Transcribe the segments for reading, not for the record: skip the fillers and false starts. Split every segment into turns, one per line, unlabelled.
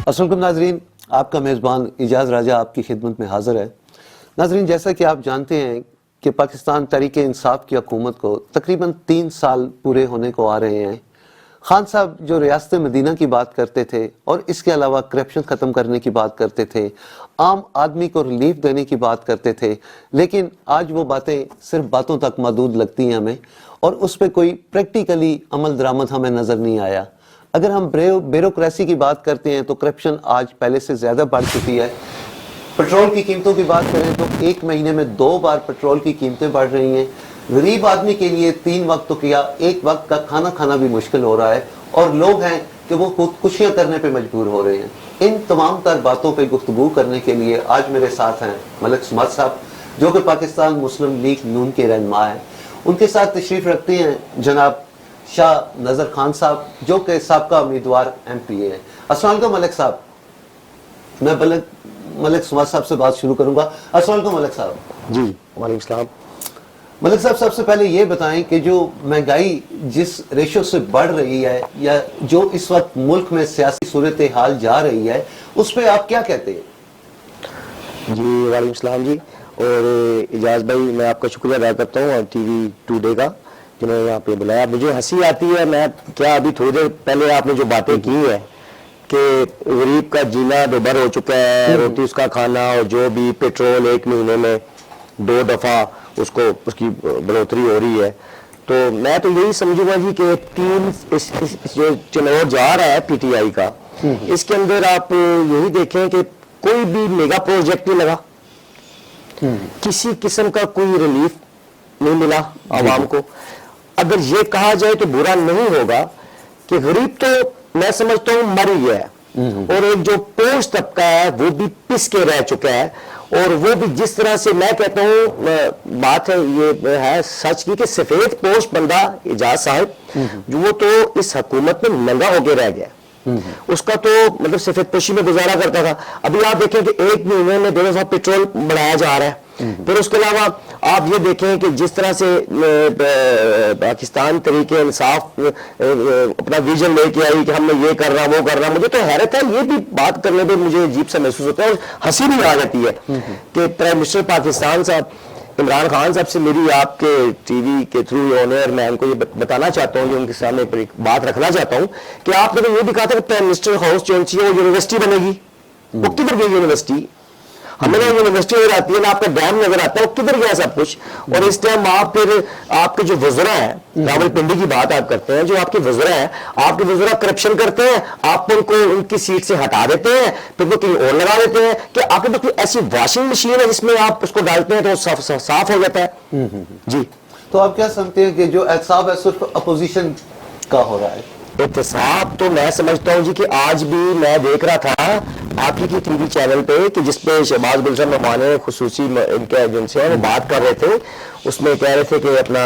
السلام علیکم ناظرین، آپ کا میزبان اعجاز راجہ آپ کی خدمت میں حاضر ہے۔ ناظرین، جیسا کہ آپ جانتے ہیں کہ پاکستان تحریک انصاف کی حکومت کو تقریباً 3 سال پورے ہونے کو آ رہے ہیں۔ خان صاحب جو ریاست مدینہ کی بات کرتے تھے اور اس کے علاوہ کرپشن ختم کرنے کی بات کرتے تھے، عام آدمی کو ریلیف دینے کی بات کرتے تھے، لیکن آج وہ باتیں صرف باتوں تک محدود لگتی ہیں ہمیں، اور اس پہ کوئی پریکٹیکلی عمل درآمد ہمیں نظر نہیں آیا۔ اگر ہم بیوروکریسی کی بات کرتے ہیں تو کرپشن آج پہلے سے زیادہ بڑھ چکی ہے۔ پیٹرول کی قیمتوں کی بات کریں تو 1 مہینے میں 2 بار پیٹرول کی قیمتیں بڑھ رہی ہیں۔ غریب آدمی کے لیے 3 وقت تو کیا 1 وقت کا کھانا کھانا بھی مشکل ہو رہا ہے، اور لوگ ہیں کہ وہ خودکشیاں کرنے پہ مجبور ہو رہے ہیں۔ ان تمام تر باتوں پہ گفتگو کرنے کے لیے آج میرے ساتھ ہیں ملک سماعت صاحب، جو کہ پاکستان مسلم لیگ نون کے رہنما ہیں۔ ان کے ساتھ تشریف رکھتے ہیں جناب شاہ نذر خان صاحب، جو کہ سابقہ امیدوار MP ہیں۔ السلام علیکم ملک صاحب۔ میں ملک سماعت صاحب سے بات شروع کروں گا۔ السلام علیکم ملک صاحب۔
جی وعلیکم السلام۔
ملک صاحب، سب سے پہلے یہ بتائیں کہ جو مہنگائی جس ریشو سے بڑھ رہی ہے، یا جو اس وقت ملک میں سیاسی صورتحال جا رہی ہے، اس پہ آپ کیا کہتے ہیں؟
جی وعلیکم السلام جی، اور اعجاز بھائی میں آپ کا شکریہ ادا کرتا ہوں اور TV ٹوڈے کا، جنہوں نے یہاں پہ بلایا۔ مجھے ہنسی آتی ہے، میں کیا ابھی تھوڑی دیر پہلے آپ نے جو باتیں کی ہیں کہ غریب کا جینا دوبر ہو چکا ہے، روٹی اس کا کھانا، اور جو بھی پیٹرول 1 مہینے میں 2 دفعہ اس کی بڑھوتری ہو رہی ہے، تو میں تو یہی سمجھوں گا جی کہ جو چنور جا رہا ہے PTI کا، اس کے اندر آپ یہی دیکھیں کہ کوئی بھی میگا پروجیکٹ نہیں لگا، کسی قسم کا کوئی ریلیف نہیں ملا عوام کو۔ اگر یہ کہا جائے تو برا نہیں ہوگا کہ غریب تو میں سمجھتا ہوں مر ہی گیا ہے، اور ایک جو پوش طبقہ ہے وہ بھی پس کے رہ چکا ہے، اور وہ بھی جس طرح سے میں کہتا ہوں، بات ہے یہ ہے سچ کی کہ سفید پوش بندہ اعجاز صاحب جو وہ تو اس حکومت میں ننگا ہو کے رہ گیا، اس کا تو مطلب سفید پوشی میں گزارا کرتا تھا۔ ابھی آپ دیکھیں کہ 1 مہینے میں 2 دفعہ پیٹرول بڑھایا جا رہا ہے۔ پھر اس کے علاوہ آپ یہ دیکھیں کہ جس طرح سے پاکستان تحریک انصاف اپنا ویژن لے کے آئی کہ ہم نے یہ کر رہا وہ کر رہا، مجھے تو حیرت ہے، یہ بھی بات کرنے پہ مجھے عجیب سا محسوس ہوتا ہے اور ہنسی بھی آ جاتی ہے کہ پرائم منسٹر پاکستان صاحب عمران خان صاحب سے میری آپ کے TV کے تھرو آنر میں ان کو یہ بتانا چاہتا ہوں، جو ان کے سامنے پر ایک بات رکھنا چاہتا ہوں کہ آپ نے تو یہ بھی کہا تھا کہ پرائم منسٹر ہاؤس جو ہے وہ یونیورسٹی بنے گی، وہ کدھر گئی یونیورسٹی؟ ہمیں نا یونیورسٹی نظر آتی ہے نا آپ کا ڈیم نظر آتا ہے، وہ کدھر گیا سب کچھ؟ اور اس ٹائم آپ پھر آپ کے جو وزراء ہیں، راول پنڈی کی بات آپ کرتے ہیں، جو آپ کے وزراء ہیں، آپ کے وزراء کرپشن کرتے ہیں، آپ ان کو ان کی سیٹ سے ہٹا دیتے ہیں، پھر وہ کہیں اور لگا دیتے ہیں کہ آپ کے پاس کوئی ایسی واشنگ مشین ہے جس میں آپ اس کو ڈالتے ہیں تو صاف ہو جاتا ہے۔ جی
تو آپ کیا سمجھتے ہیں کہ جو احتساب ہے صرف اپوزیشن کا ہو رہا ہے؟
احتساب تو میں سمجھتا ہوں جی کہ آج بھی میں دیکھ رہا تھا آپ کی TV چینل پہ کہ جس پہ شہباز گلشن مہمان خصوصی ان کے ایجنسی ہیں وہ بات کر رہے تھے، اس میں کہہ رہے تھے کہ اپنا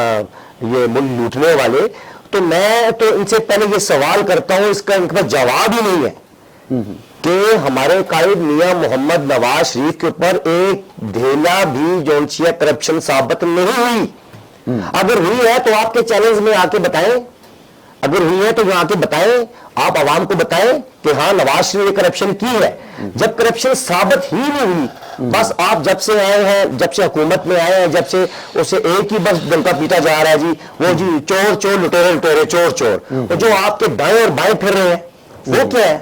یہ ملک لوٹنے والے، تو میں تو ان سے پہلے یہ سوال کرتا ہوں، اس کا ان کے پاس جواب ہی نہیں ہے کہ ہمارے قائد میاں محمد نواز شریف کے اوپر ایک دھیلا بھی جونسیا کرپشن ثابت نہیں ہوئی۔ اگر ہوئی ہے تو آپ کے چینلز میں آ کے بتائیں، اگر ہوئی ہے تو وہ آ کے بتائیں، آپ عوام کو بتائیں کہ ہاں نواز شریف نے کرپشن کی ہے۔ جب کرپشن ثابت ہی نہیں ہوئی، بس آپ جب سے آئے ہیں، جب سے حکومت میں آئے ہیں، جب سے اسے ایک ہی بس ڈنکا پیٹا جا رہا ہے جی، وہ جی چور چور لٹورے لٹورے چور چور، اور جو آپ کے دائیں اور بائیں پھر رہے ہیں وہ کیا ہے؟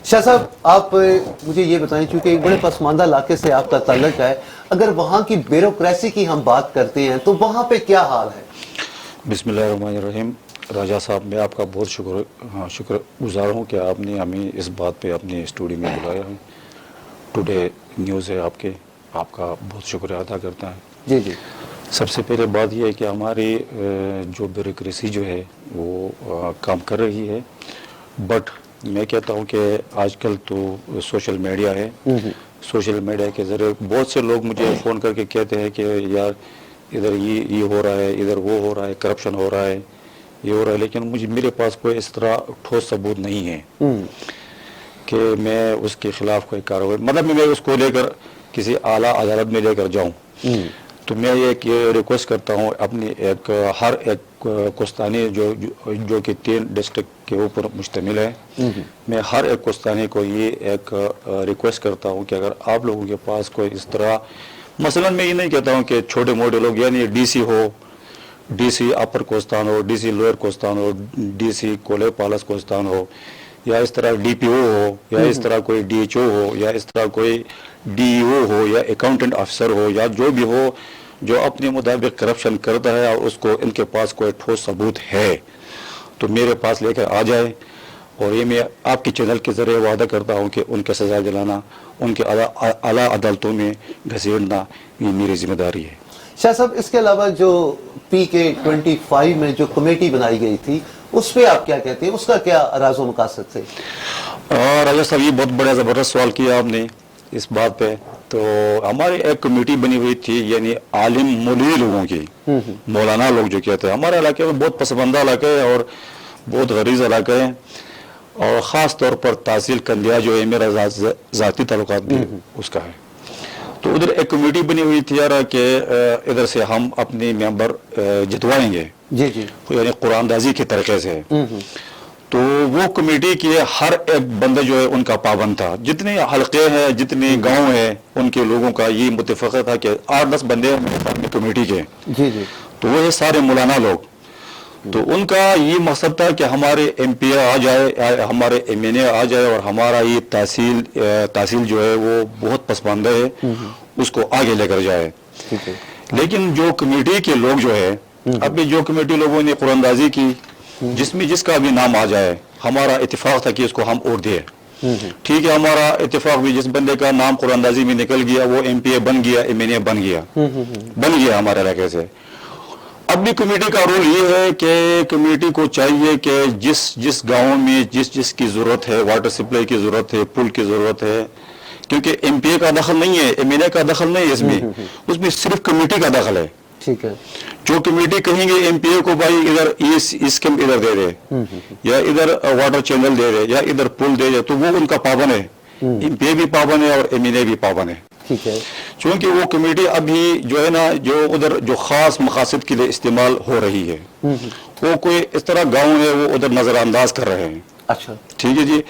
شاہ صاحب، آپ مجھے یہ بتائیں، چونکہ ایک بڑے پسماندہ علاقے سے آپ کا تعلق ہے، اگر وہاں کی بیوروکریسی کی ہم بات کرتے ہیں تو وہاں پہ کیا حال ہے؟
بسم اللہ الرحمن الرحیم۔ راجہ صاحب، میں آپ کا بہت شکر گزار ہوں کہ آپ نے ہمیں اس بات پہ اپنے اسٹوڈیو میں بلایا ہے۔ ٹوڈے نیوز ہے آپ کا بہت شکریہ ادا کرتا ہے۔
جی جی۔
سب سے پہلے بات یہ ہے کہ ہماری جو بیوروکریسی جو ہے وہ کام کر رہی ہے، بٹ میں کہتا ہوں کہ آج کل تو سوشل میڈیا ہے، سوشل میڈیا کے ذریعے بہت سے لوگ مجھے فون کر کے کہتے ہیں کہ یار ادھر یہ ہو رہا ہے، ادھر وہ ہو رہا ہے، کرپشن ہو رہا ہے، یہ ہو رہا ہے، لیکن میرے پاس کوئی اس طرح ٹھوس ثبوت نہیں ہے کہ میں اس کے خلاف کوئی کارروائی، مطلب میں اس کو لے کر کسی اعلیٰ عدالت میں لے کر جاؤں۔ تو میں ایک یہ ریکویسٹ کرتا ہوں اپنی ایک ہر ایک کوستانی جو کہ 3 ڈسٹرکٹ کے اوپر مشتمل ہے، میں ہر ایک کوستانی کو یہ ایک ریکویسٹ کرتا ہوں کہ اگر آپ لوگوں کے پاس کوئی اس طرح، مثلا میں یہ نہیں کہتا ہوں کہ چھوٹے موٹے لوگ، یعنی ڈی سی ہو، ڈی سی اپر کوستان ہو، ڈی سی لوئر کوستان ہو، ڈی سی کولے پالس کوستان ہو، یا اس طرح ڈی پی او ہو، یا اس طرح کوئی ڈی ایچ او ہو، یا اس طرح کوئی ڈی ای او ہو، یا اکاؤنٹنٹ آفیسر ہو، یا جو بھی ہو جو اپنے مطابق کرپشن کرتا ہے اور اس کو ان کے پاس کوئی ٹھوس ثبوت ہے تو میرے پاس لے کر آ جائے، اور یہ میں آپ کے چینل کے ذریعے وعدہ کرتا ہوں کہ ان کے سزا دلانا، ان کے اعلیٰ عدالتوں میں گھسیٹنا یہ میری ذمہ داری ہے۔
شاہ صاحب، اس کے علاوہ جو PK-25 میں جو کمیٹی بنائی گئی تھی اس پہ آپ کیا کہتے ہیں، اس کا کیا راز و مقاصد تھے؟
راجہ صاحب، یہ بہت بڑا زبردست سوال کیا آپ نے اس بات پہ۔ تو ہماری ایک کمیٹی بنی ہوئی تھی، یعنی عالم مولوی لوگوں کی، مولانا لوگ جو کہتے ہیں، ہمارے علاقے میں بہت پسماندہ علاقہ ہے اور بہت غریض علاقہ ہے، اور خاص طور پر تحصیل کندیا جو ہے میرا ذاتی تعلقات بھی اس کا ہے۔ تو ادھر ایک کمیٹی بنی ہوئی تھی یار کہ ادھر سے ہم اپنے ممبر جتوائیں گے،
جی جی،
یعنی قرآن دازی کے طریقے سے۔ تو وہ کمیٹی کے ہر ایک بندہ جو ہے ان کا پابند تھا، جتنے حلقے ہیں، جتنے گاؤں ہیں، ان کے لوگوں کا یہ متفق تھا کہ 8-10 بندے ہیں کمیٹی کے،
جی جی،
تو وہ سارے مولانا لوگ۔ تو ان کا یہ مقصد تھا کہ ہمارے ایم پی آ جائے، ہمارے ایم این اے آ جائے، اور ہمارا یہ تحصیل جو ہے وہ بہت پسماندہ ہے، اس کو آگے لے کر جائے۔ لیکن جو کمیٹی کے لوگ جو ہے، ابھی جو کمیٹی لوگوں نے قرآن دازی کی، جس میں جس کا بھی نام آ جائے، ہمارا اتفاق تھا کہ اس کو ہم ووٹ دیں۔ ٹھیک ہے، ہمارا اتفاق بھی، جس بندے کا نام قرآن دازی میں نکل گیا وہ ایم پی اے بن گیا، ایم این اے بن گیا ہمارے علاقے سے۔ اب بھی کمیٹی کا رول یہ ہے کہ کمیٹی کو چاہیے کہ جس گاؤں میں جس کی ضرورت ہے، واٹر سپلائی کی ضرورت ہے، پل کی ضرورت ہے، کیونکہ ایم پی اے کا دخل نہیں ہے، ایم این اے کا دخل نہیں ہے اس میں صرف کمیٹی کا دخل ہے۔
ٹھیک ہے،
جو کمیٹی کہیں گے ایم پی اے کو بھائی ادھر اسکیم ادھر دے دے، یا ادھر واٹر چینل دے دے، یا ادھر پل دے دے، تو وہ ان کا پابند ہے، ایم پی اے بھی پابند ہے اور ایم این اے بھی پابند ہے۔
ٹھیک ہے،
چونکہ وہ کمیٹی ابھی جو ہے نا، جو ادھر جو خاص مقاصد کے لیے استعمال ہو رہی ہے، وہ کوئی اس طرح گاؤں ہے وہ ادھر نظر انداز کر رہے ہیں۔
اچھا،
ٹھیک ہے جی۔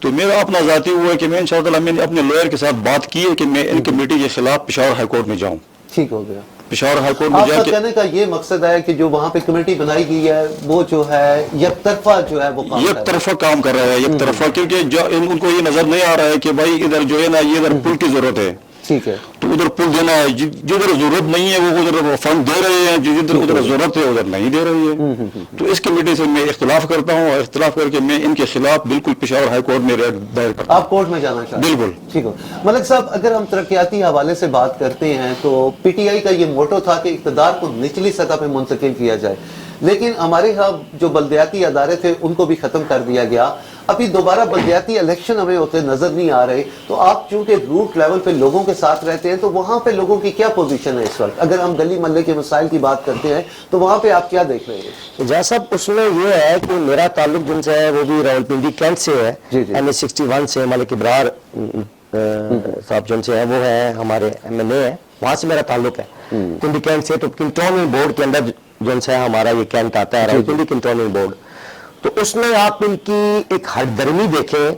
تو میرا اپنا ذاتی ہوا ہے کہ میں انشاءاللہ میں نے اپنے لوئر کے ساتھ بات کی ہے کہ میں ان کمیٹی کے خلاف پشاور ہائی کورٹ میں جاؤں۔
ٹھیک ہو گیا۔
پشاور ہائی کورٹ میں
آپ
جا
کا
کے
کہنے کا یہ مقصد ہے کہ جو وہاں پہ کمیٹی بنائی گئی ہے وہ جو ہے یک طرفہ جو ہے وہ کام
یک طرفہ کام کر رہا ہے، یک طرفہ، کیونکہ ان کو یہ نظر نہیں آ رہا ہے کہ بھائی ادھر جو ہے نا یہ ادھر پل کی ضرورت ہے،
ٹھیک ہے،
تو ادھر پل دینا ہے، جدھر ضرورت نہیں ہے وہ ادھر فنڈ دے رہے ہیں، جدھر ادھر ضرورت ہے ادھر نہیں دے رہی ہے۔ تو اس کمیٹی سے میں اختلاف کرتا ہوں، اور اختلاف کر کے میں ان کے خلاف بالکل پشاور ہائی کورٹ میں ریٹ دائر کرتا ہوں۔
آپ کورٹ میں جانا چاہتے ہیں؟
بالکل۔
ٹھیک ہو۔ ملک صاحب، اگر ہم ترقیاتی حوالے سے بات کرتے ہیں تو پی ٹی آئی کا یہ موٹو تھا کہ اقتدار کو نچلی سطح پہ منتقل کیا جائے، لیکن ہمارے ہاں جو بلدیاتی ادارے تھے ان کو بھی ختم کر دیا گیا۔ ابھی دوبارہ بلدیاتی الیکشن ہمیں ہوتے نظر نہیں آ رہے، تو آپ چونکہ روٹ لیول پہ لوگوں کے ساتھ رہتے ہیں تو وہاں پہ لوگوں کی کیا پوزیشن ہے اس وقت؟ اگر ہم گلی محلے کے مسائل کی بات کرتے ہیں تو وہاں پہ آپ کیا دیکھ رہے ہیں؟
جیسا اس میں یہ ہے کہ میرا تعلق جن سے ہے وہ بھی راولپنڈی کینٹ سے ہے،
جی جی،
این ایس 61 سے ملک ابرار صاحب جن سے ہیں وہ ہیں ہمارے ایم این اے ہیں، وہاں سے میرا تعلق ہے پنڈی کینٹ سے۔ تو کنٹونمنٹ بورڈ کے اندر جن سے ہمارا یہ کینٹ آتا ہے، راولپنڈی کنٹونمنٹ بورڈ، تو اس میں آپ ان کی ایک ہٹ درمی دیکھیں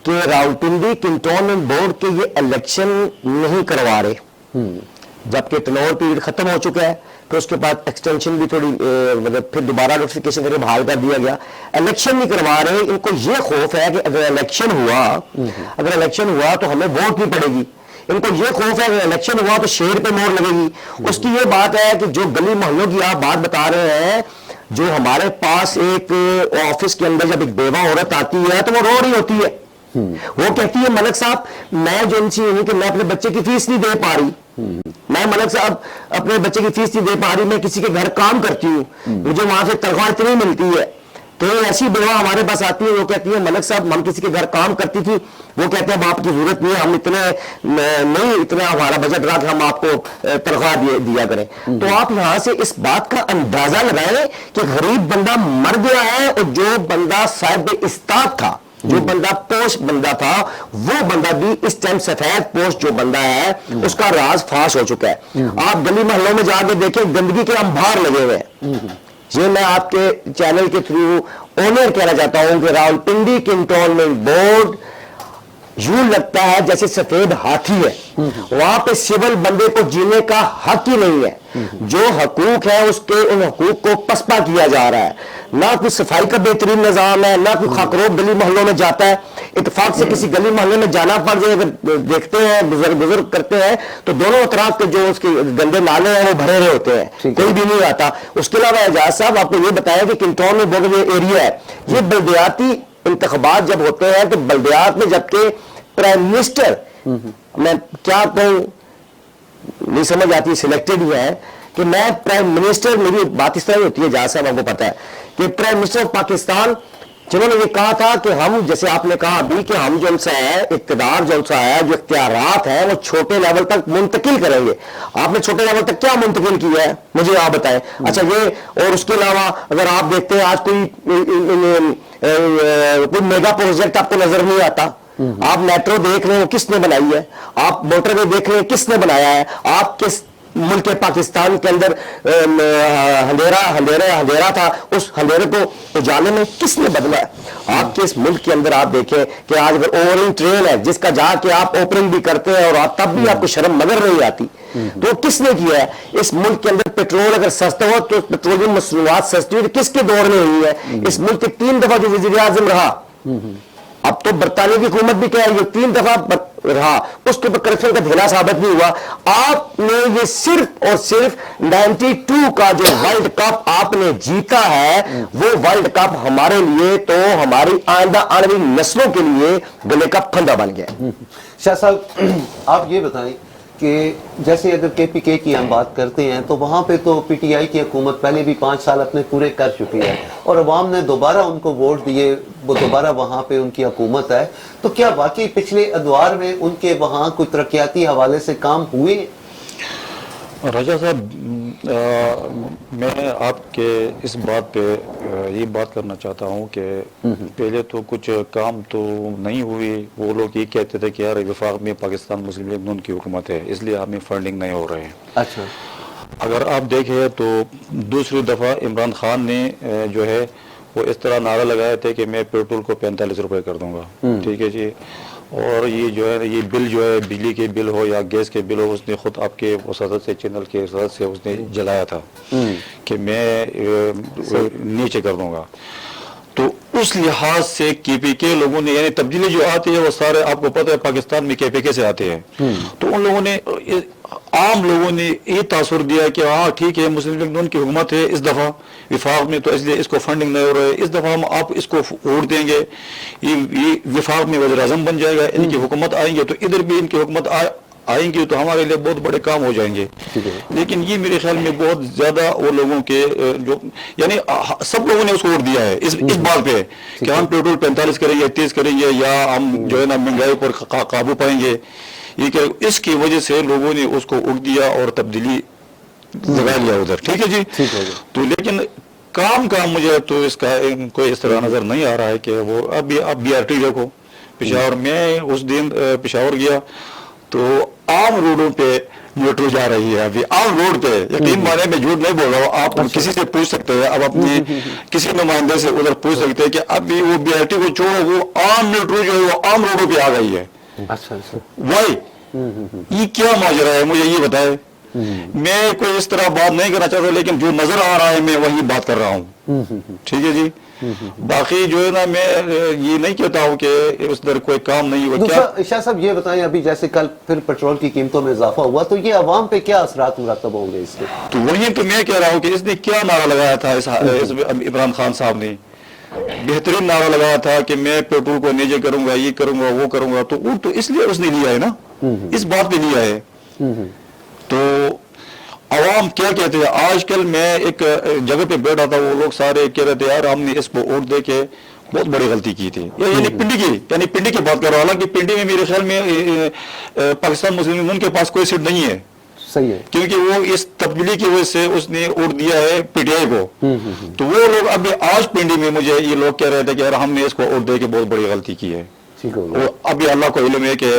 کہ راولپنڈی کنٹونمنٹ بورڈ کے یہ الیکشن نہیں کروا رہے، جبکہ ٹرنور پیریڈ ختم ہو چکا ہے، تو اس کے بعد ایکسٹینشن بھی تھوڑی مطلب پھر دوبارہ نوٹیفیکیشن کر کے بحال کر دیا گیا، الیکشن نہیں کروا رہے۔ ان کو یہ خوف ہے کہ اگر الیکشن ہوا تو ہمیں ووٹ نہیں پڑے گی، ان کو یہ خوف ہے کہ الیکشن ہوا تو شیر پہ مور لگے گی۔ اس کی یہ بات ہے کہ جو گلی محلوں کی آپ بات بتا رہے ہیں، جو ہمارے پاس ایک آفس کے اندر جب ایک بیوہ عورت آتی ہے تو وہ رو رہی ہوتی ہے، وہ کہتی ہے ملک صاحب میں جو ان سے ہوں کہ میں اپنے بچے کی فیس نہیں دے پا رہی، میں ملک صاحب اپنے بچے کی فیس نہیں دے پا رہی، میں کسی کے گھر کام کرتی ہوں، مجھے وہاں سے تنخواہ اتنی ملتی ہے۔ تو ایسی بیوہ ہمارے پاس آتی ہے، وہ کہتی ہے ملک صاحب ہم کسی کے گھر کام کرتی تھی، وہ کہتے ہیں باپ کی ضرورت نہیں ہے، ہم اتنا ہمارا بجٹ رہا کہ ہم آپ کو تنخواہ دیا کریں۔ تو آپ یہاں سے اس بات کا اندازہ لگائیں کہ غریب بندہ مر گیا ہے، اور جو بندہ صاحب استاد تھا جو بندہ پوش بندہ تھا وہ بندہ بھی اس ٹائم سفید پوش جو بندہ ہے اس کا راز فاش ہو چکا ہے. آپ گلی محلوں میں جا کے دیکھیں گندگی کے انبار لگے ہوئے ہیں. یہ میں آپ کے چینل کے تھرو آنر کہنا چاہتا ہوں کہ راولپنڈی کنٹونمنٹ بورڈ یوں لگتا ہے جیسے سفید ہاتھی ہے. وہاں پہ سول بندے کو جینے کا حق ہی نہیں ہے. جو حقوق ہے اس کے ان حقوق کو پسپا کیا جا رہا ہے. نہ کوئی صفائی کا بہترین نظام ہے, نہ کوئی خاکروب گلی محلوں میں جاتا ہے. اتفاق سے کسی گلی محلے میں جانا پڑ جائے, اگر دیکھتے ہیں بزرگ کرتے ہیں تو دونوں اطراف کے جو اس کے گندے نالے ہیں وہ بھرے ہوئے ہوتے ہیں, کوئی بھی نہیں آتا. اس کے علاوہ اعجاز صاحب آپ کو یہ بتایا کہ کنٹونمنٹ بورڈ یہ ایریا ہے, یہ بلدیاتی انتخابات جب ہوتے ہیں تو بلدیات میں جبکہ پرائم منسٹر, میں کیا کہوں نہیں سمجھ آتی, سلیکٹڈ ہی ہے کہ میں پرائم منسٹر, میری بات اس طرح ہوتی ہے جہاں صاحب آپ کو پتا ہے کہ پرائم منسٹر آف پاکستان جنہوں نے یہ کہا تھا کہ ہم, جیسے آپ نے کہا ابھی کہ ہم جو سا ہے اقتدار جو سا ہے, جو اختیارات ہیں وہ چھوٹے لیول تک منتقل کریں گے. آپ نے چھوٹے لیول تک کیا منتقل کیا ہے مجھے آپ بتائیں. اچھا یہ, اور اس کے علاوہ اگر آپ دیکھتے ہیں آج کوئی میگا پروجیکٹ آپ کو نظر نہیں آتا. آپ میٹرو دیکھ رہے ہیں کس نے بنائی ہے, آپ موٹر وے دیکھ رہے ہیں کس نے بنایا ہے, آپ کس ملک پاکستان کے اندر اندھیرا تھا اس اندھیرے کو اجالے میں کس نے بدلا ہے. آپ کے اس ملک کے اندر آپ دیکھیں کہ آج اگر اوورنگ ٹرین ہے جس کا جا کے آپ اوپننگ بھی کرتے ہیں اور تب بھی آپ کو شرم مگر نہیں آتی, تو کس نے کیا ہے. اس ملک کے اندر پیٹرول اگر سستا ہو تو پیٹرولیم مصنوعات سستی ہوئی کس کے دور میں ہوئی ہے. اس ملک کے 3 دفعہ جو وزیر اعظم رہا, اب تو برطانیہ کی حکومت بھی کہہ رہی ہے 3 دفعہ رہا, اس کے اوپر کرپشن کا دھیلا ثابت نہیں ہوا. آپ نے یہ صرف اور صرف 92 کا جو ورلڈ کپ آپ نے جیتا ہے, وہ ورلڈ کپ ہمارے لیے تو ہماری آئندہ آنے والی نسلوں کے لیے گلے کا پھندا بن گیا.
شاہ صاحب آپ یہ بتائیں کہ جیسے اگر کے پی کے کی ہم بات کرتے ہیں تو وہاں پہ تو پی ٹی آئی کی حکومت پہلے بھی 5 سال اپنے پورے کر چکی ہے اور عوام نے دوبارہ ان کو ووٹ دیے, وہ دوبارہ وہاں پہ ان کی حکومت ہے. تو کیا واقعی پچھلے ادوار میں ان کے وہاں کوئی ترقیاتی حوالے سے کام ہوئے؟
راجہ صاحب میں آپ کے اس بات پہ یہ بات کرنا چاہتا ہوں کہ پہلے تو کچھ کام تو نہیں ہوئی. وہ لوگ یہ کہتے تھے کہ یار وفاق میں پاکستان مسلم لیگ نون کی حکومت ہے اس لیے ہمیں فنڈنگ نہیں ہو رہے ہیں.
اچھا,
اگر آپ دیکھیں تو دوسری دفعہ عمران خان نے جو ہے وہ اس طرح نعرہ لگایا تھے کہ میں پیٹرول کو 45 روپے کر دوں گا. ٹھیک ہے جی, اور یہ جو ہے یہ بل جو ہے بجلی کے بل ہو یا گیس کے بل ہو, اس نے خود آپ کے وسادت سے چینل کے وسادت سے اس نے جلایا تھا کہ میں نیچے کر دوں گا. تو اس لحاظ سے کے پی کے لوگوں نے, یعنی تبدیلی جو آتی ہے وہ سارے آپ کو پتہ ہے پاکستان میں کے پی کے سے آتے ہیں, تو ان لوگوں نے عام لوگوں نے یہ تاثر دیا کہ ہاں ٹھیک ہے مسلم لیگ نون کی حکومت ہے اس دفعہ وفاق میں, تو اس لیے اس کو فنڈنگ نہیں ہو رہا ہے, اس دفعہ ہم آپ اس کو ووٹ دیں گے, یہ وفاق میں وزیر اعظم بن جائے گا, ان کی حکومت آئیں گے تو ادھر بھی ان کی حکومت آئیں گی تو ہمارے لیے بہت بڑے کام ہو جائیں گے. لیکن یہ میرے خیال میں بہت زیادہ وہ لوگوں کے جو, یعنی سب لوگوں نے اس کو ووٹ دیا ہے اس بات پہ کہ ہم پیٹرول 45 کریں گے 30 کریں گے یا ہم جو ہے نا مہنگائی پر قابو پائیں گے. یہ کہ اس کی وجہ سے لوگوں نے اس کو اٹھ دیا اور تبدیلی لگا لیا ادھر. ٹھیک ہے جی, تو لیکن کام مجھے تو اس کا کوئی اس طرح نظر نہیں آ رہا ہے کہ وہ اب بی آر ٹی دیکھو پشاور میں, اس دن پشاور گیا تو عام روڈوں پہ میٹرو جا رہی ہے, ابھی عام روڈ پہ, یقین مانے میں جھوٹ نہیں بول رہا ہوں, آپ کسی سے پوچھ سکتے ہیں, اب اپنے کسی نمائندے سے ادھر پوچھ سکتے ہیں کہ ابھی وہ بی آر ٹی کو چھوڑو, وہ عام میٹرو جو ہے وہ عام روڈوں پہ آ گئی ہے. وائی یہ کیا ماجرا ہے مجھے یہ بتائے. میں کوئی اس طرح بات نہیں کرنا چاہتا, لیکن جو نظر آ رہا ہے میں وہی بات کر رہا ہوں. ٹھیک ہے جی, باقی جو ہے نا میں یہ نہیں کہتا ہوں کہ اس در کوئی کام نہیں ہوا.
دوسرا شاہ صاحب یہ بتائیں, ابھی جیسے کل پھر پیٹرول کی قیمتوں میں اضافہ ہوا تو یہ عوام پہ کیا اثرات مرتب ہوں گے اس کے؟
تو وہی تو میں کہہ رہا ہوں کہ اس نے کیا نعرہ لگایا تھا عمران خان صاحب نے, بہترین نعرہ لگایا تھا کہ میں پیٹرول کو نیچے کروں گا, یہ کروں گا, وہ کروں گا. تو اس لیے اس نے لیا ہے نا, اس بات پہ لیا ہے. تو عوام کیا کہتے ہیں, آج کل میں ایک جگہ پہ بیٹھا تھا, وہ لوگ سارے کہہ رہے تھے یار ہم نے اس کو ووٹ دے کے بہت بڑی غلطی کی تھی. یعنی پنڈی کی بات کر رہا ہوں, حالانکہ پنڈی میں میرے خیال میں پاکستان مسلم لیگ کے پاس کوئی سیٹ نہیں ہے.
صحیح ہے.
کیونکہ وہ اس تبدیلی کی وجہ سے اس نے اڑ دیا ہے پی ٹی آئی کو. تو وہ لوگ ابھی آج پنڈی میں مجھے یہ لوگ کہہ رہے تھے کہ یار ہم نے اس کو اڑ دے کے بہت بڑی غلطی کی ہے.
ٹھیک ہو گیا.
ابھی اللہ کو علم ہے کہ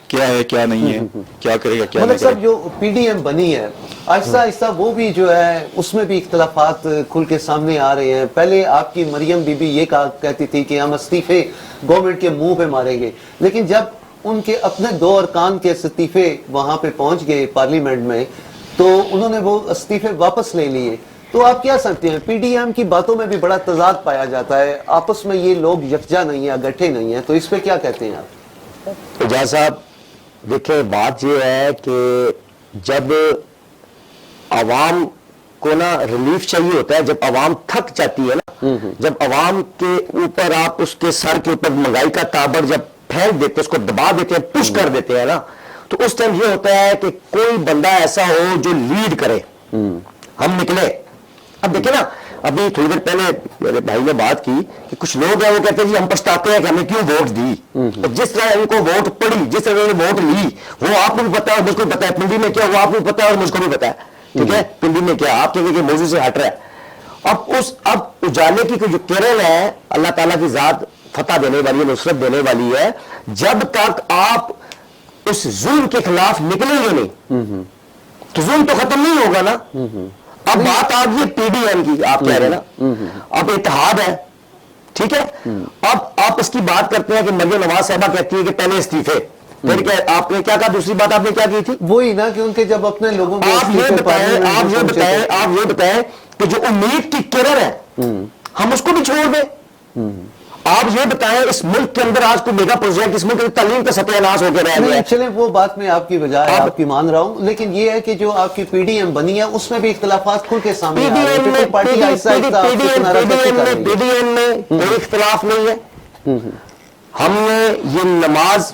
کیا ہے کیا نہیں ہے, کیا کرے گا کیا نہیں
ملک
کرے
صاحب جو پی ڈی ایم بنی ہے آہستہ آہستہ وہ بھی جو ہے اس میں بھی اختلافات کھل کے سامنے آ رہے ہیں. پہلے آپ کی مریم بی بی یہ کہتی تھی کہ ہم استعفے گورنمنٹ کے منہ پہ ماریں گے, لیکن جب ان کے اپنے 2 ارکان کے استعفے وہاں پہ پہنچ گئے پارلیمنٹ میں تو انہوں نے وہ استعفے واپس لے لیے. تو آپ کیا سمجھتے ہیں, پی ڈی ایم کی باتوں میں بھی بڑا تضاد پایا جاتا ہے, آپس میں یہ لوگ یکجا نہیں ہیں, اکٹھے نہیں ہیں, تو اس پہ کیا کہتے ہیں آپ؟
اعجاز صاحب دیکھیں بات یہ ہے کہ جب عوام کو نا ریلیف چاہیے ہوتا ہے, جب عوام تھک جاتی ہے نا, جب عوام کے اوپر آپ اس کے سر کے اوپر مہنگائی کا تابڑ جب پھینک دیتے, اس کو دبا دیتے ہیں, پش کر دیتے ہیں نا, تو اس ٹائم یہ ہوتا ہے کہ کوئی بندہ ایسا ہو جو لیڈ کرے, ہم نکلے. اب دیکھیں نا ابھی تھوڑی دیر پہلے میرے بھائی نے بات کی کہ کچھ لوگ ہیں وہ کہتے ہیں جی ہم پچھتاتے ہیں کہ ہمیں کیوں ووٹ دی. جس طرح ان کو ووٹ پڑی, جس طرح انہوں نے ووٹ لی, وہ آپ کو بھی پتا ہے اور مجھ کو بھی پتا ہے. پنڈی میں کیا وہ آپ کو بھی پتا ہے اور مجھ کو بھی پتا ہے. ٹھیک ہے, پنڈی میں کیا آپ کہیں گے کہ موضوع سے ہٹ رہا ہے. اب اجالے کی جو کرن ہے اللہ تعالیٰ کی ذات فتح دینے والی ہے, نصرت دینے والی ہے. جب تک آپ اس ظلم کے خلاف نکلیں گے نہیں تو ظلم تو ختم نہیں ہوگا نا. اب بات آ گئی پی ڈی ایم کی, آپ کہہ رہے ہیں نا, اب اتحاد ہے, ٹھیک ہے. اب آپ اس کی بات کرتے ہیں کہ مریم نواز صاحبہ کہتی ہے کہ پہلے استعفے, پھر کیا آپ نے کیا کہا, دوسری بات آپ نے کیا کی تھی,
وہی نا کہ ان کے جب اپنے لوگوں کو
آپ یہ بتائیں کہ جو امید کی کرن ہے ہم اس کو بھی چھوڑ دیں. آپ یہ بتائیں اس ملک کے اندر آج کوئی میگا پروجیکٹ, اس ملک کی تعلیم کا ستیہ ناش ہو کے رہ گیا ہے.
چلیں وہ بات میں آپ کی بجائے آپ کی مان رہا ہوں, لیکن یہ ہے کہ جو آپ کی پی ڈی ایم بنی ہے اس میں بھی اختلافات کھل کے سامنے آ رہے ہیں کہ پارٹی آہستہ آہستہ آپ سے ناراضگی کر رہی ہے.
پی ڈی ایم میں کوئی اختلاف نہیں ہے. ہم نے یہ نماز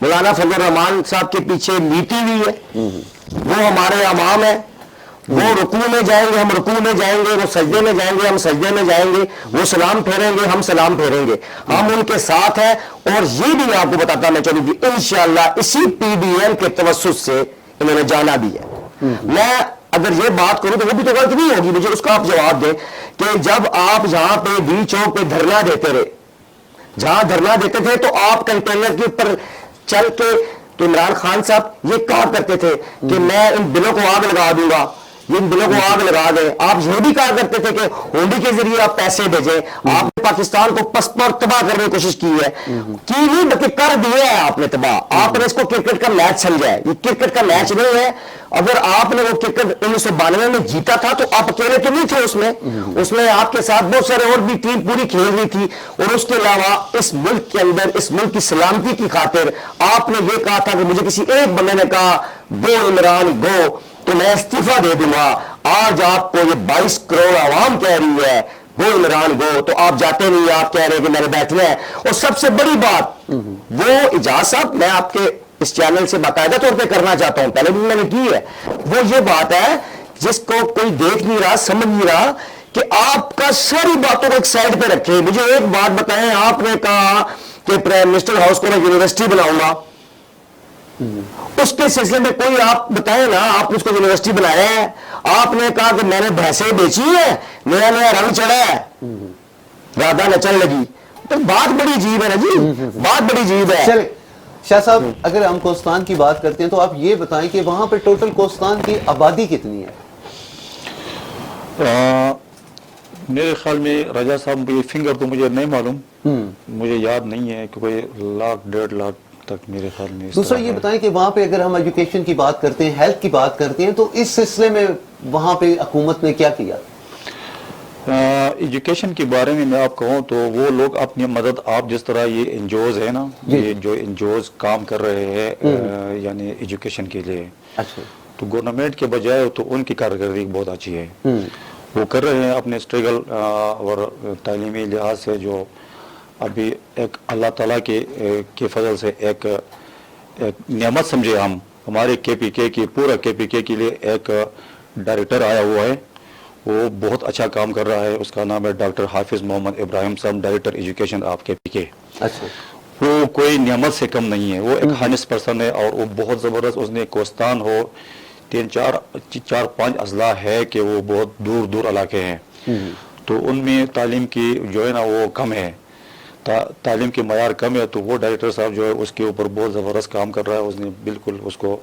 مولانا فضل الرحمان صاحب کے پیچھے لیٹی ہوئی ہے, وہ ہمارے امام ہیں. وہ رکوع میں جائیں گے, ہم رکوع میں جائیں گے, وہ سجدے میں جائیں گے, ہم سجدے میں جائیں گے, وہ سلام پھیریں گے, ہم سلام پھیریں گے, ہم ان کے ساتھ ہیں. اور یہ بھی میں آپ کو بتاتا میں چلوں گی انشاءاللہ اسی پی ڈی ایم کے توسط سے انہوں نے جانا بھی ہے. میں اگر یہ بات کروں تو وہ بھی تو غلط نہیں ہوگی, مجھے اس کا آپ جواب دیں کہ جب آپ یہاں پہ بی چوک پہ دھرنا دیتے رہے, جہاں دھرنا دیتے تھے تو آپ کنٹینر کے اوپر چل کے, تو عمران خان صاحب یہ کہا کرتے تھے کہ میں ان بلوں کو آگ لگا دوں گا, ان بلوں کو آگ لگا دیں. آپ یہ بھی کہا کرتے تھے کہ ہونڈی کے ذریعے آپ پیسے بھیجیں. آپ نے پاکستان کو پسپا اور تباہ کرنے کی کوشش کی ہے, کی نہیں بلکہ کر دیا ہے آپ نے تباہ. آپ نے اس کو کرکٹ کا میچ سمجھا ہے, یہ کرکٹ کا میچ نہیں ہے. اگر آپ نے وہ کرکٹ 1992 میں جیتا تھا تو آپ اکیلے تو نہیں تھے اس میں آپ کے ساتھ بہت سارے اور بھی ٹیم پوری کھیل رہی تھی. اور اس کے علاوہ اس ملک کے اندر اس ملک کی سلامتی کی خاطر آپ نے یہ کہا تھا کہ مجھے کسی ایک بندے نے کہا گو عمران گو تو میں استعفیٰ دے دوں گا. آج آپ کو یہ 22 کروڑ عوام کہہ رہی ہے گو عمران گو, تو آپ جاتے نہیں, آپ کہہ رہے ہیں کہ میں نے بیٹھنا ہے. اور سب سے بڑی بات وہ اعجاز صاحب میں آپ کے اس چینل سے باقاعدہ طور پہ کرنا چاہتا ہوں, پہلے بھی میں نے کی ہے, وہ یہ بات ہے جس کو کوئی دیکھ نہیں رہا, سمجھ نہیں رہا, کہ آپ کا ساری باتوں کو ایک سائڈ پہ رکھے. مجھے ایک بات بتائیں, آپ نے کہا کہ پرائم منسٹر ہاؤس کو میں یونیورسٹی بناؤں گا, اس کے سلسلے میں کوئی آپ بتائیں نا, آپ نے اس کو یونیورسٹی بنایا ہے. آپ نے کہا کہ میں نے بھینسیں بیچی ہیں, نیا نیا رنگ چڑھا ہے, رادہ نچن لگی. تو بات بڑی عجیب ہے نا جی, بات بڑی عجیب ہے.
چلے شاہ صاحب, اگر ہم کوستان کی بات کرتے ہیں تو آپ یہ بتائیں کہ وہاں پہ ٹوٹل کوستان کی آبادی کتنی ہے؟
میرے خیال میں رجا صاحب یہ فنگر تو مجھے نہیں معلوم, مجھے یاد نہیں ہے کہ کوئی 1,00,000 1,50,000 تک میرے خیال میں.
دوسرا یہ بتائیں کہ وہاں پہ اگر ہم ایجوکیشن کی بات کرتے ہیں, ہیلتھ کی بات کرتے ہیں, تو اس سلسلے میں وہاں پہ حکومت نے کیا کیا؟
ایجوکیشن کے بارے میں میں آپ کہوں تو وہ لوگ اپنی مدد, آپ جس طرح یہ انجوز ہے نا, یہ جو انجوز کام کر رہے ہیں یعنی ایجوکیشن کے لیے, تو گورنمنٹ کے بجائے تو ان کی کارکردگی بہت اچھی ہے. وہ کر رہے ہیں اپنے اسٹرگل اور تعلیمی لحاظ سے, جو ابھی ایک اللہ تعالیٰ کے فضل سے ایک نعمت سمجھے ہم. ہمارے کے پی کے کی پورا کے پی کے لیے ایک ڈائریکٹر آیا ہوا ہے, وہ بہت اچھا کام کر رہا ہے. اس کا نام ہے ڈاکٹر حافظ محمد ابراہیم صاحب, ڈائریکٹر ایجوکیشن آپ کے پی کے. وہ کوئی نعمت سے کم نہیں ہے, وہ ایک ہانیسٹ پرسن ہے, اور وہ بہت زبردست, اس نے کوستان ہو 3-4-5 اضلاع ہے کہ وہ بہت دور دور علاقے ہیں, تو ان میں تعلیم کی جو ہے نا وہ کم ہے, تعلیم کی معیار کم ہے, تو وہ ڈائریکٹر صاحب جو ہے اس کے اوپر بہت زبردست کام کر رہا ہے. اس نے بالکل اس کو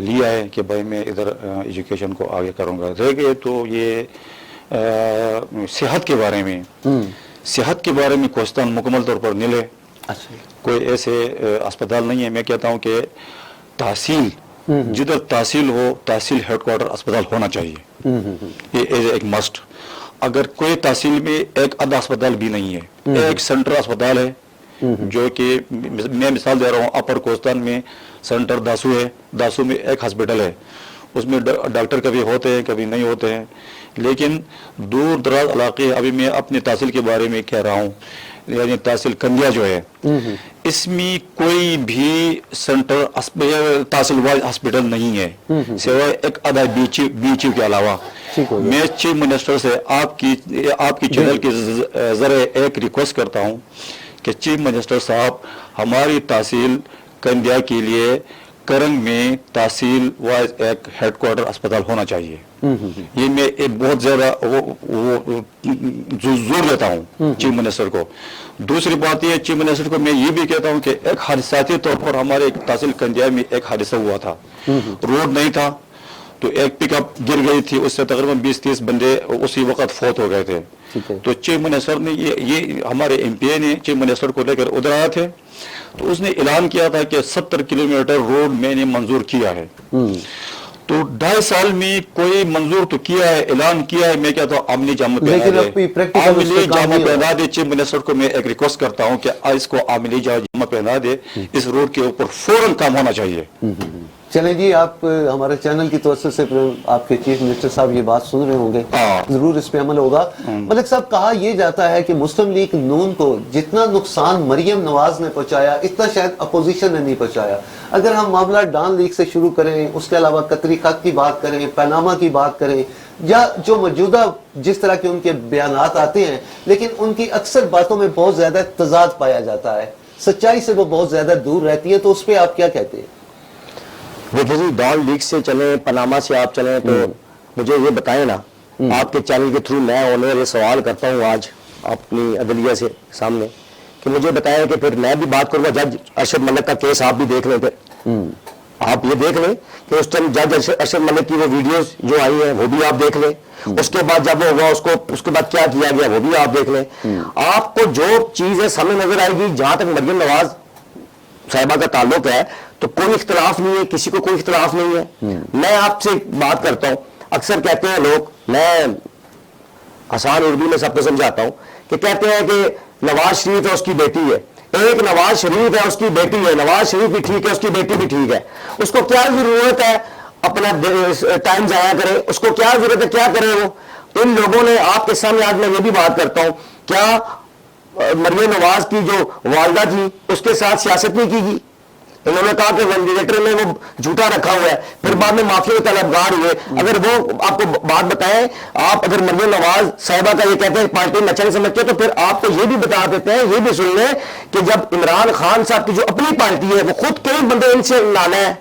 لیا ہے کہ بھائی میں ادھر ایجوکیشن کو آگے کروں گا. رہ گئے تو یہ صحت کے بارے میں, صحت کے بارے میں کوستان مکمل طور پر نیل ہے. کوئی ایسے اسپتال نہیں ہے. میں کہتا ہوں کہ تحصیل جدھر تحصیل ہو, تحصیل ہیڈ کوارٹر اسپتال ہونا چاہیے, یہ ایک مسٹ. اگر کوئی تحصیل میں ایک آدھا اسپتال بھی نہیں ہے, ایک سینٹر اسپتال ہے, جو کہ میں مثال دے رہا ہوں, اپر کوستان میں سینٹر داسو ہے, داسو میں ایک ہاسپٹل ہے, اس میں ڈاکٹر کبھی ہوتے ہیں کبھی نہیں ہوتے ہیں. لیکن دور دراز علاقے, ابھی میں اپنی تحصیل کے بارے میں کہہ رہا ہوں, یعنی تحصیل کندیا جو ہے, اس میں کوئی بھی سینٹر تحصیل وائز ہاسپٹل نہیں ہے سوائے ایک آدھا بی چیف کے علاوہ. میں چیف منسٹر سے آپ کی چینل کے ذریعے ایک ریکویسٹ کرتا ہوں کہ چیف منسٹر صاحب, ہماری تحصیل کندیا کے لیے کرنگ میں تحصیل وائز ایک ہیڈ کوارٹر اسپتال ہونا چاہیے. یہ میں بہت زیادہ زور دیتا ہوں چیف منسٹر کو. دوسری بات یہ, چیف منسٹر کو میں یہ بھی کہتا ہوں کہ ایک حادثاتی طور پر ہمارے تحصیل کندیا میں ایک حادثہ ہوا تھا, روڈ نہیں تھا, تو ایک پک اپ گر گئی تھی, اس سے تقریباً 20-30 بندے اسی وقت فوت ہو گئے تھے. تو چیف منسٹر نے یہ ہمارے ایم پی اے نے چیف منسٹر کو لے کر ادھر آئے تھے, تو اس نے اعلان کیا تھا کہ 70 کلومیٹر روڈ میں نے منظور کیا ہے. تو 2.5 سال میں کوئی منظور تو کیا ہے, اعلان کیا ہے, میں کہتا ہوں عملی جامع پہنا دے. چیف منسٹر کو میں ایک ریکویسٹ کرتا ہوں کہ اس کو عملی جامع پہنا دے, اس روڈ کے اوپر فوراً کام ہونا چاہیے.
چلیں جی, آپ ہمارے چینل کی توسط سے آپ کے چیف منسٹر صاحب یہ بات سن رہے ہوں گے, ضرور اس پہ عمل ہوگا. ملک صاحب, کہا یہ جاتا ہے کہ مسلم لیگ نون کو جتنا نقصان مریم نواز نے پہنچایا اتنا شاید اپوزیشن نے نہیں پہنچایا. اگر ہم معاملہ ڈان لیگ سے شروع کریں, اس کے علاوہ قطری خط کی بات کریں, پیناما کی بات کریں, یا جو موجودہ جس طرح کے ان کے بیانات آتے ہیں, لیکن ان کی اکثر باتوں میں بہت زیادہ تضاد پایا جاتا ہے, سچائی سے وہ بہت زیادہ دور رہتی ہے, تو اس پہ آپ کیا کہتے ہیں؟
دیکھیں جی, ڈان لیگ سے چلیں, پناما سے آپ چلیں, تو مجھے یہ بتائیں نا, آپ کے چینل کے تھرو میں انہیں یہ سوال کرتا ہوں آج اپنی عدلیہ سے سامنے, کہ مجھے بتائیں کہ پھر میں بھی بات کروں گا. جج ارشد ملک کا کیس آپ بھی دیکھ لیں, پھر آپ یہ دیکھ لیں کہ اس ٹائم جج ارشد ملک کی وہ ویڈیوز جو آئی ہیں وہ بھی آپ دیکھ لیں. اس کے بعد جب وہ ہوگا اس کے بعد کیا کیا گیا وہ بھی آپ دیکھ لیں. آپ کو جو چیز ہے سامنے نظر آئے گی. جہاں تک مریم نواز صاحبہ کا تعلق ہے تو کوئی اختلاف نہیں ہے, کسی کو کوئی اختلاف نہیں ہے. میں آپ سے بات کرتا ہوں, اکثر کہتے ہیں لوگ, میں آسان اردو میں سب کو سمجھاتا ہوں, کہ کہتے ہیں کہ نواز شریف ہے اس کی بیٹی ہے, ایک نواز شریف ہے اس کی بیٹی ہے, نواز شریف بھی ٹھیک ہے اس کی بیٹی بھی ٹھیک ہے, اس کو کیا ضرورت ہے اپنا ٹائم ضائع کرے, اس کو کیا ضرورت ہے, کیا کرے وہ. ان لوگوں نے آپ کے سامنے آج میں یہ بھی بات کرتا ہوں, کیا مریم نواز کی جو والدہ تھی اس کے ساتھ سیاست نہیں کی گئی؟ انہوں نے کہا کہ وینٹیلیٹر میں وہ جھوٹا رکھا ہوا ہے, پھر بعد میں معافی کے طلبگار ہوئے. اگر وہ آپ کو بات بتائیں, آپ اگر مریم نواز صاحبہ کا یہ کہتے ہیں پارٹی میں اچھا سمجھتے تو پھر آپ کو یہ بھی بتا دیتے ہیں, یہ بھی سن لیں کہ جب عمران خان صاحب کی جو اپنی پارٹی ہے وہ خود کئی بندے ان سے لانا ہے,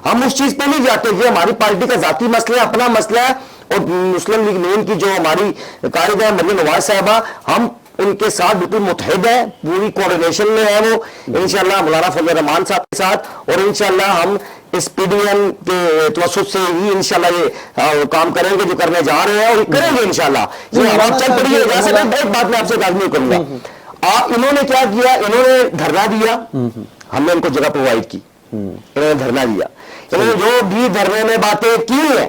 ہم اس چیز پہ نہیں جاتے. یہ ہماری پارٹی کا ذاتی مسئلہ ہے, اپنا مسئلہ ہے. اور مسلم لیگ نون کی جو ہماری قائد ہے مریم نواز صاحبہ, ہم ان کے ساتھ بالکل متحد ہیں, پوری کوارڈینیشن میں ہے وہ انشاءاللہ مولانا فضل الرحمان صاحب کے ساتھ. اور انشاءاللہ ہم اس پی ڈی ایم کے توسط سے ہی انشاءاللہ یہ کام کریں گے جو کرنے جا رہے ہیں, اور یہ کریں گے انشاءاللہ. چل پڑی ہے, ایک بات میں آپ سے لازمی کروں گا. انہوں نے کیا کیا, انہوں نے دھرنا دیا, ہم نے ان کو جگہ پرووائڈ کی, انہوں نے دھرنا دیا. انہوں نے جو بھی دھرنے میں باتیں کی ہیں,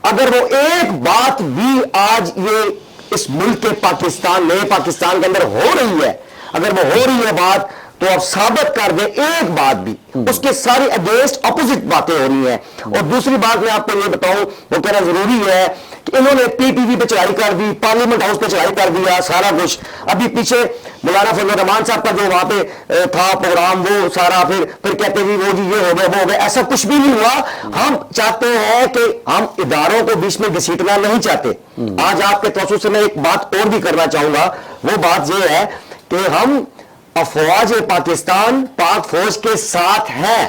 اگر وہ ایک بات بھی آج یہ اس ملک کے پاکستان نئے پاکستان کے اندر ہو رہی ہے, اگر وہ ہو رہی ہے بات, تو آپ ثابت کر دیں ایک بات بھی, اس کے ساری اگینسٹ اپوزٹ باتیں ہو رہی ہیں. اور دوسری بات میں آپ کو یہ بتاؤں, وہ کہنا ضروری ہے کہ انہوں نے پی ٹی وی پہ چڑھائی کر دی, پارلیمنٹ ہاؤس پہ چڑھائی کر دیا, سارا کچھ. ابھی پیچھے مولانا فضل الرحمان صاحب کا جو وہاں پہ تھا پروگرام, وہ سارا پھر کہتے بھی وہ جی یہ ہو گیا وہ ہو گیا, ایسا کچھ بھی نہیں ہوا. ہم چاہتے ہیں کہ ہم اداروں کو بیچ میں گھسیٹنا نہیں چاہتے. آج آپ کے توسط سے میں ایک بات اور بھی کرنا چاہوں گا, وہ بات یہ ہے کہ ہم افواج پاکستان پاک فوج کے ساتھ ہے،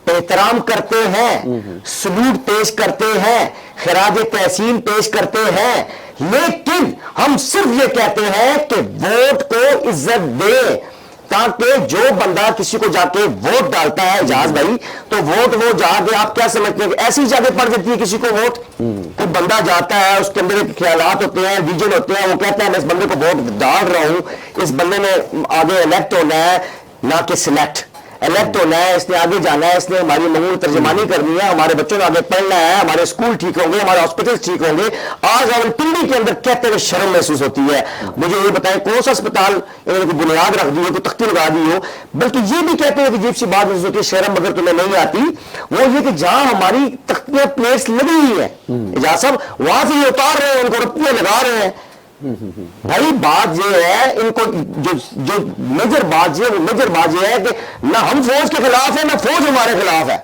احترام کرتے ہیں، سلوٹ پیش کرتے ہیں، خراج تحسین پیش کرتے ہیں، لیکن ہم صرف یہ کہتے ہیں کہ ووٹ کو عزت دے، تاکہ جو بندہ کسی کو جا کے ووٹ ڈالتا ہے اجاز بھائی، تو ووٹ وہ جا کے آپ کیا سمجھتے ہیں کہ ایسی جگہ پڑ دیتی ہے کسی کو ووٹ؟ کوئی بندہ جاتا ہے، اس کے اندر ایک خیالات ہوتے ہیں، ویژن ہوتے ہیں، وہ کہتا ہے میں اس بندے کو ووٹ ڈال رہا ہوں، اس بندے نے آگے الیکٹ ہونا ہے، نہ کہ سلیکٹ الیکٹ ہونا ہے، اس نے آگے جانا ہے، اس نے ہماری مغرور ترجمانی کرنی ہے، ہمارے بچوں نے آگے پڑھنا ہے، ہمارے اسکول ٹھیک ہوں گے، ہمارے ہاسپٹل ٹھیک ہوں گے۔ آج راولپنڈی کے اندر کہتے ہوئے شرم محسوس ہوتی ہے۔ مجھے یہ بتائیں کون سا اسپتال انہوں نے بنیاد رکھ دی ہو، کوئی تختی لگا دی ہو، بلکہ یہ بھی کہتے ہیں کہ عجیب سی بات محسوس ہوتی ہے، شرم اگر تمہیں نہیں آتی، وہ یہ کہ جہاں ہماری تختیاں پلیٹس لگی ہوئی ہیں اجاز صاحب، وہاں سے یہ اتار رہے ہیں، ان کو رپیاں لگا رہے ہیں۔ بھائی بات یہ ہے، ان کو جو میجر بات یہ ہے کہ نہ ہم فوج کے خلاف ہیں، نہ فوج ہمارے خلاف ہے۔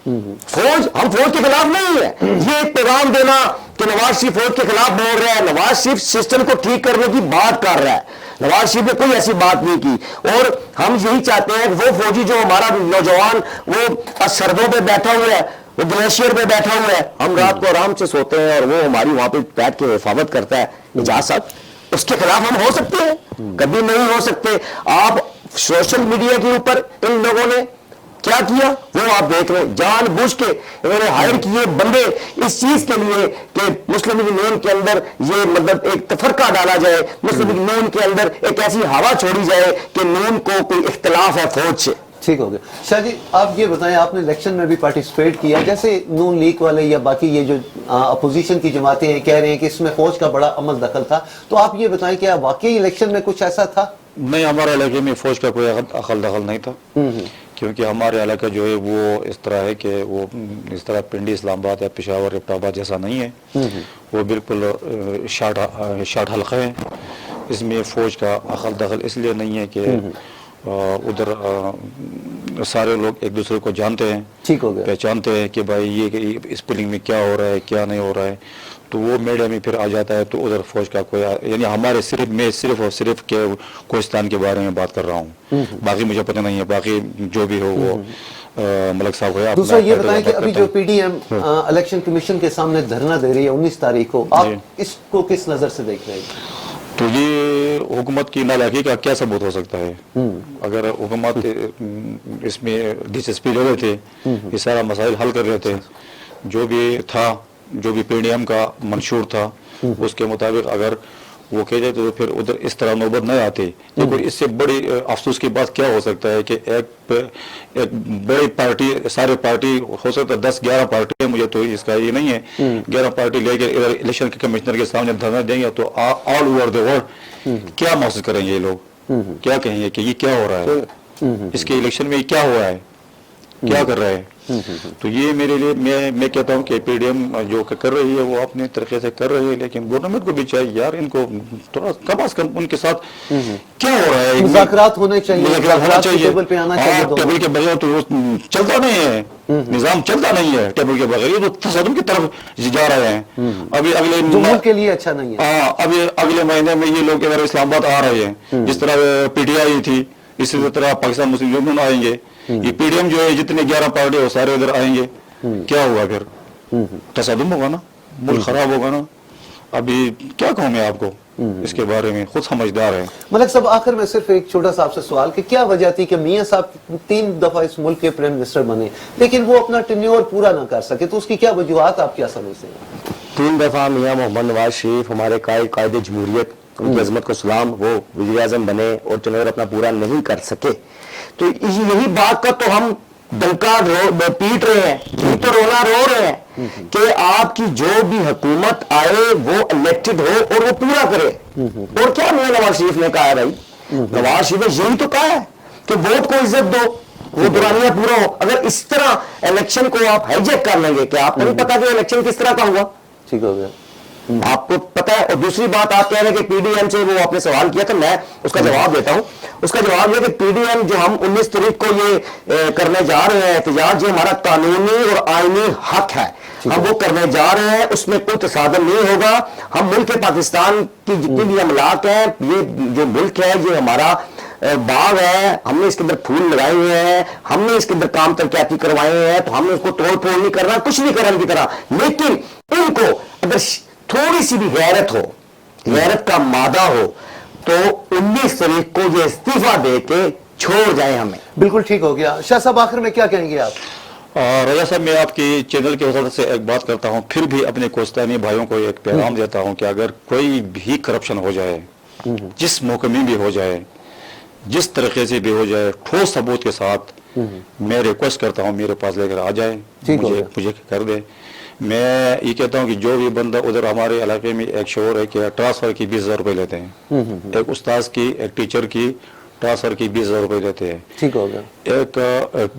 ہم فوج کے خلاف نہیں ہے۔ یہ ایک پیغام دینا کہ نواز شریف فوج کے خلاف بول رہا ہے، نواز شریف سسٹم کو ٹھیک کرنے کی بات کر رہا ہے، نواز شریف نے کوئی ایسی بات نہیں کی۔ اور ہم یہی چاہتے ہیں کہ وہ فوجی جو ہمارا نوجوان وہ سردوں پہ بیٹھا ہوا ہے، وہ گلیشیئر پہ بیٹھا ہوا ہے، ہم رات کو آرام سے سوتے ہیں اور وہ ہماری وہاں پہ بیٹھ کے حفاظت کرتا ہے اجاز صاحب، اس کے خلاف ہم ہو سکتے ہیں؟ کبھی نہیں ہو سکتے۔ آپ سوشل میڈیا کے اوپر ان لوگوں نے کیا کیا وہ آپ دیکھ رہے ہیں، جان بوجھ کے انہوں نے ہائر کیے بندے اس چیز کے لیے کہ مسلم لیگ نون کے اندر یہ مطلب ایک تفرقہ ڈالا جائے، مسلم لیگ نون کے اندر ایک ایسی ہوا چھوڑی جائے کہ نون کو کوئی اختلاف ہے فوج سے۔
ٹھیک ہو گیا۔ شاہ جی آپ یہ بتائیں، آپ نے الیکشن میں بھی پارٹیسپیٹ کیا، جیسے نون لیگ والے یا باقی یہ جو اپوزیشن کی جماعتیں ہیں کہہ رہے ہیں کہ اس میں فوج کا بڑا عمل دخل تھا، تو آپ یہ بتائیں کیا واقعی الیکشن میں کچھ ایسا تھا؟
نہیں، ہمارے علاقے میں فوج کا کوئی عقل دخل نہیں تھا، کیونکہ ہمارے علاقہ جو ہے وہ اس طرح ہے کہ وہ اس طرح پنڈی اسلام آباد یا پشاور ابٹ آباد جیسا نہیں ہے، وہ بالکل شارٹ حلقہ ہے۔ اس میں فوج کا عقل دخل اس لیے نہیں ہے کہ ادھر سارے لوگ ایک دوسرے کو جانتے ہیں،
ٹھیک ہو گیا،
پہچانتے ہیں کہ بھائی یہ اس پولنگ میں کیا ہو رہا ہے کیا نہیں ہو رہا ہے، تو وہ میڈیا میں پھر آ جاتا ہے، تو ادھر فوج کا کوئی یعنی ہمارے میں صرف اور صرف کہ کوہستان کے بارے میں بات کر رہا ہوں، باقی مجھے پتہ نہیں ہے، باقی جو بھی ہو وہ ملک صاحب ہے۔
دوسرا یہ بتائیں کہ ابھی جو P D M election commission کے سامنے دھرنا دے رہی ہے 19 تاریخ کو، آپ اس کو کس نظر سے دیکھ رہے ہیں؟
تو یہ حکومت کی نالاکی کا کیا ثبوت ہو سکتا ہے؟ اگر حکومت اس میں دلچسپی لے رہے تھے، یہ سارا مسائل حل کر رہے تھے، جو بھی تھا، جو بھی پی ڈی ایم کا منشور تھا اس کے مطابق اگر وہ کہتے تو پھر ادھر اس طرح نوبت نہ آتی۔ لیکن اس سے بڑی افسوس کی بات کیا ہو سکتا ہے کہ ایک بڑی پارٹی، سارے پارٹی ہو سکتا ہے 10-11 پارٹی ہے، مجھے تو اس کا یہ نہیں ہے، 11 پارٹی لے کے ادھر الیکشن کے کمشنر کے سامنے دھرنا دیں گے تو آل اوور دی ورلڈ کیا محسوس کریں گے یہ لوگ، کیا کہیں گے کہ یہ کیا ہو رہا ہے، اس کے الیکشن میں کیا ہوا ہے، کیا کر رہا ہے۔ تو یہ میرے لیے میں کہتا ہوں کہ پی ڈی ایم جو کر رہی ہے وہ اپنے طریقے سے کر رہی ہے، لیکن گورنمنٹ کو بھی چاہیے یار ان کو تھوڑا کم از کم ان کے ساتھ کیا ہو رہا ہے،
مذاکرات ہونے چاہیے،
ہونا چاہیے،
ٹیبل پہ آنا چاہیے،
ٹیبل کے بغیر تو چلتا نہیں ہے، نظام چلتا نہیں ہے ٹیبل کے بغیر، یہ تو تصادم کی طرف جا رہے ہیں۔ ابھی اگلے
ملک کے لیے اچھا نہیں ہے،
ابھی اگلے مہینے میں یہ لوگ اگر اسلام آباد آ رہے ہیں، جس طرح پی ٹی آئی تھی اسی طرح پاکستان مسلم یونین آئیں گے، یہ پی ڈی ایم جو ہے جتنے 11 پارٹی وہ سارے ادھر آئیں گے، کیا ہوا پھر تصادم ہوگا نا، ملک خراب ہوگا نا۔ ابھی کیا کہوں میں آپ کو اس کے بارے میں، خود سمجھدار ہے۔
ملک صاحب آخر میں صرف ایک چھوٹا سا آپ سے سوال کہ کیا وجہ تھی کہ میاں صاحب 3 دفعہ اس ملک کے پرائم منسٹر بنے لیکن وہ اپنا ٹینیور پورا نہ کر سکے، تو اس کی کیا وجوہات آپ کیا سمجھتے ہیں؟
3 دفعہ میاں محمد نواز شریف ہمارے قائد جمہوریت، ان کی عظمت کو سلام، وہ وزیر اعظم بنے اور ٹینیور اپنا پورا نہیں کر سکے، تو یہی بات کا تو ہم ڈنکا پیٹ رہے ہیں، یہ تو رونا رو رہے ہیں کہ آپ کی جو بھی حکومت آئے وہ الیکٹڈ ہو اور وہ پورا کرے۔ اور کیا میاں نواز شریف نے کہا ہے بھائی، نواز شریف نے یہی تو کہا ہے کہ ووٹ کو عزت دو، وہ برانیاں پورا ہو۔ اگر اس طرح الیکشن کو آپ ہائی جیک کر لیں گے کہ آپ کو نہیں پتا کہ الیکشن کس طرح کا ہوا،
ٹھیک ہو گیا،
آپ کو پتا ہے۔ اور دوسری بات آپ کہہ رہے ہیں کہ پی ڈی ایم سے وہ آپ نے سوال کیا تھا، میں اس کا جواب دیتا ہوں۔ اس کا جواب یہ کہ پی ڈی ایم جو ہم 19 تاریخ کو یہ کرنے جا رہے ہیں احتجاج، جو ہمارا قانونی اور آئینی حق ہے، ہم وہ کرنے جا رہے ہیں، اس میں کوئی تصادم نہیں ہوگا۔ ہم ملک پاکستان کی جتنی بھی املاک ہیں، یہ جو ملک ہے یہ ہمارا باغ ہے, ہم نے اس کے اندر پھول لگائے ہوئے ہیں, ہم نے اس کے اندر کام ترقیاتی کروائے ہیں, تو ہم نے اس کو توڑ پھوڑ نہیں کرنا, کچھ نہیں کرنا ان کی طرح. لیکن ان کو اگر تھوڑی سی بھی غیرت ہو, غیرت کا مادہ ہو, تو 19 تاریخ کو یہ استعفیٰ دے کے چھوڑ جائیں ہمیں.
بالکل ٹھیک ہو گیا. شاہ صاحب آخر میں کیا کہیں گے آپ؟
رضا صاحب, میں آپ کی چینل کے حوالے سے ایک بات کرتا ہوں, پھر بھی اپنے کوستانی بھائیوں کو ایک پیغام دیتا ہوں کہ اگر کوئی بھی کرپشن ہو جائے, جس موقع میں بھی ہو جائے, جس طریقے سے بھی ہو جائے, ٹھوس ثبوت کے ساتھ میں ریکویسٹ کرتا ہوں میرے پاس لے کر آ جائیں, مجھے کر دیں. میں یہ کہتا ہوں کہ جو بھی بندہ ادھر ہمارے علاقے میں ایک شعور ہے کہ ٹرانسفر کی 20,000 روپے لیتے ہیں, ایک استاذ کی, ایک ٹیچر کی ٹرانسفر کی 20,000 روپے لیتے ہیں,
ٹھیک ہو گیا,
ایک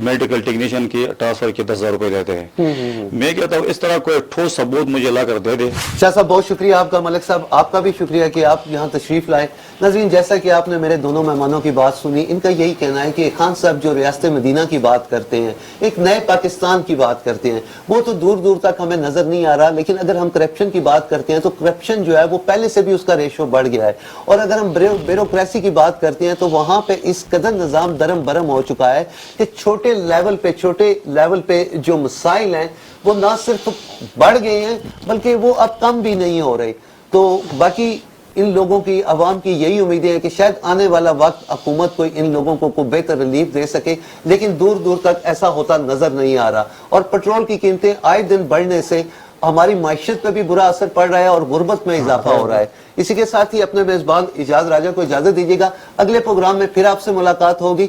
میڈیکل ٹیکنیشین کی ٹرانسفر کی 10,000 روپے لیتے ہیں. میں کہتا ہوں اس طرح کوئی ٹھوس ثبوت مجھے لا کر دے دے.
شاہ صاحب بہت شکریہ آپ کا. ملک صاحب آپ کا بھی شکریہ کہ آپ یہاں تشریف لائے. ناظرین, جیسا کہ آپ نے میرے دونوں مہمانوں کی بات سنی, ان کا یہی کہنا ہے کہ خان صاحب جو ریاست مدینہ کی بات کرتے ہیں, ایک نئے پاکستان کی بات کرتے ہیں, وہ تو دور دور تک ہمیں نظر نہیں آ رہا. لیکن اگر ہم کرپشن کی بات کرتے ہیں تو کرپشن جو ہے وہ پہلے سے بھی اس کا ریشو بڑھ گیا ہے. اور اگر ہم بیوروکریسی کی بات کرتے ہیں تو وہاں پہ اس قدر نظام درم برم ہو چکا ہے کہ چھوٹے لیول پہ جو مسائل ہیں وہ نہ صرف بڑھ گئے ہیں بلکہ وہ اب کم بھی نہیں ہو رہے. تو باقی ان لوگوں کی, عوام کی یہی امیدیں ہیں کہ شاید آنے والا وقت حکومت کو ان لوگوں کو بہتر ریلیف دے سکے, لیکن دور دور تک ایسا ہوتا نظر نہیں آ رہا. اور پیٹرول کی قیمتیں آئے دن بڑھنے سے ہماری معیشت پہ بھی برا اثر پڑ رہا ہے اور غربت میں اضافہ ہو رہا ہے. اسی کے ساتھ ہی اپنے میزبان اجاز راجہ کو اجازت دیجیے گا. اگلے پروگرام میں پھر آپ سے ملاقات ہوگی.